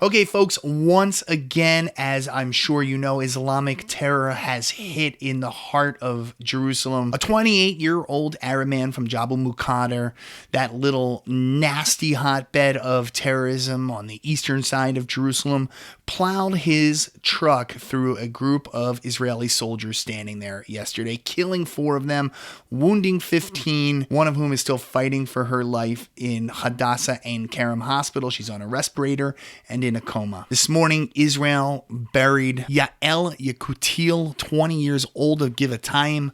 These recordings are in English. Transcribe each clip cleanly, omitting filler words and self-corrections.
Okay, folks, once again, as I'm sure you know, Islamic terror has hit in the heart of Jerusalem. A 28-year-old Arab man from Jabal Muqadder, that little nasty hotbed of terrorism on the eastern side of Jerusalem, plowed his truck through a group of Israeli soldiers standing there yesterday, killing 4 of them, wounding 15, one of whom is still fighting for her life in Hadassah Ein Kerem Hospital. She's on a respirator and in a coma. This morning, Israel buried Yael Yakutil, 20 years old of Givatayim,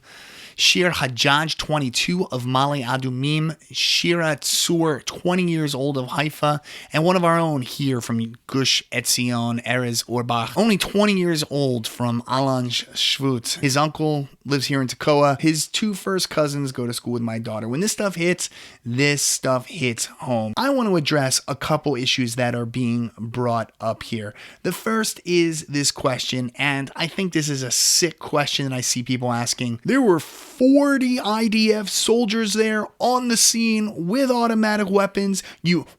Shir Hajjaj, 22 of Male Adumim, Shira Tzur, 20 years old of Haifa, and one of our own here from Gush Etzion, Erez Orbach, only 20 years old from Alan Shvut. His uncle lives here in Tekoa. His 2 first cousins go to school with my daughter. When this stuff hits home. I want to address a couple issues that are being brought up here. The first is this question, and I think this is a sick question that I see people asking. There were 40 IDF soldiers there on the scene with automatic weapons.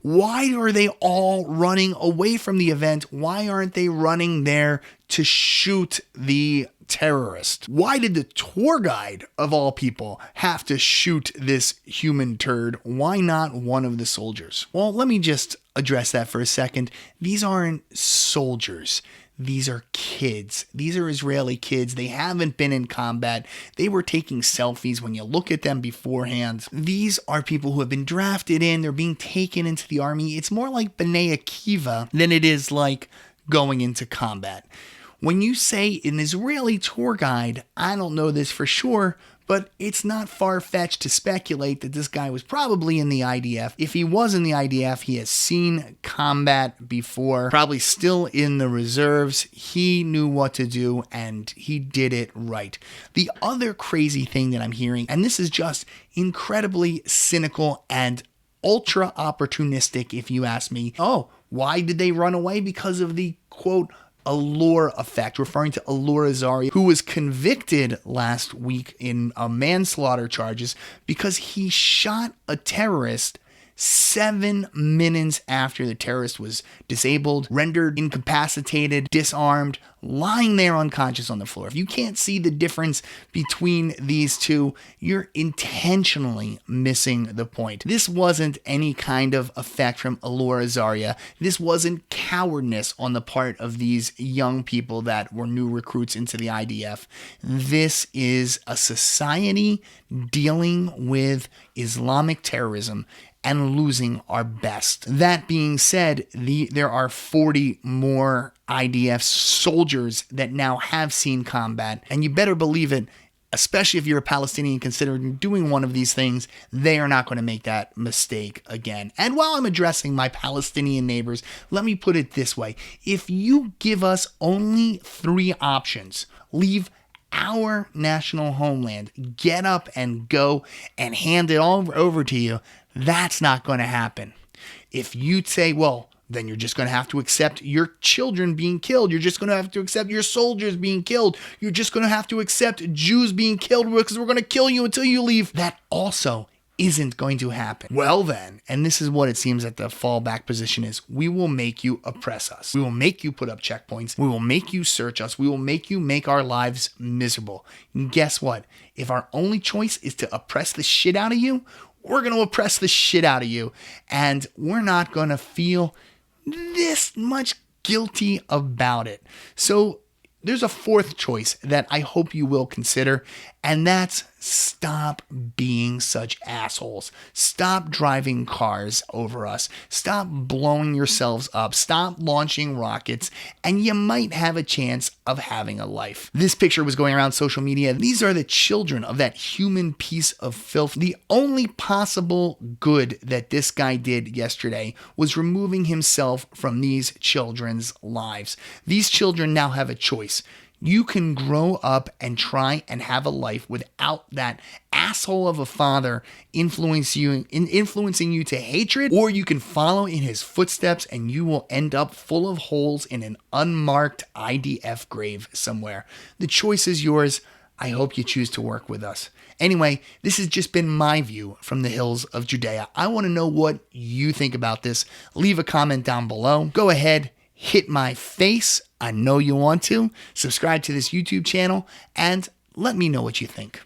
Why are they all running away from the event? Why aren't they running there to shoot the terrorist? Why did the tour guide, of all people, have to shoot this human turd? Why not one of the soldiers? Well, let me just address that for a second. These aren't soldiers. These are kids. These are Israeli kids. They haven't been in combat. They were taking selfies when you look at them beforehand. These are people who have been drafted in. They're being taken into the army. It's more like B'nai Akiva than it is like going into combat. When you say an Israeli tour guide, I don't know this for sure, but it's not far-fetched to speculate that this guy was probably in the IDF. If he was in the IDF, he has seen combat before, probably still in the reserves. He knew what to do, and he did it right. The other crazy thing that I'm hearing, and this is just incredibly cynical and ultra opportunistic if you ask me, why did they run away? Because of the, quote, allure effect, referring to Alur Azaria, who was convicted last week in manslaughter charges because he shot a terrorist 7 minutes after the terrorist was disabled, rendered incapacitated, disarmed, lying there unconscious on the floor. If you can't see the difference between these two, you're intentionally missing the point. This wasn't any kind of effect from Alur Azaria. This wasn't cowardness on the part of these young people that were new recruits into the IDF. This is a society dealing with Islamic terrorism and losing our best. That being said, there are 40 more IDF soldiers that now have seen combat, and you better believe it, especially if you're a Palestinian considering doing one of these things, they are not going to make that mistake again. And while I'm addressing my Palestinian neighbors, let me put it this way. If you give us only 3 options, leave our national homeland, get up and go and hand it all over to you, that's not going to happen. If you say, well, then you're just going to have to accept your children being killed. You're just going to have to accept your soldiers being killed. You're just going to have to accept Jews being killed because we're going to kill you until you leave. That also isn't going to happen. Well then, and this is what it seems that the fallback position is, we will make you oppress us. We will make you put up checkpoints. We will make you search us. We will make you make our lives miserable. And guess what? If our only choice is to oppress the shit out of you, we're going to oppress the shit out of you. And we're not going to feel this much guilty about it. So there's a 4th choice that I hope you will consider, and that's stop being such assholes. Stop driving cars over us. Stop blowing yourselves up. Stop launching rockets, and you might have a chance of having a life. This picture was going around social media. These are the children of that human piece of filth. The only possible good that this guy did yesterday was removing himself from these children's lives. These children now have a choice. You can grow up and try and have a life without that asshole of a father influencing you to hatred, or you can follow in his footsteps and you will end up full of holes in an unmarked IDF grave somewhere. The choice is yours. I hope you choose to work with us. Anyway, this has just been my view from the hills of Judea. I want to know what you think about this. Leave a comment down below. Go ahead, hit my face. I know you want to. Subscribe to this YouTube channel and let me know what you think.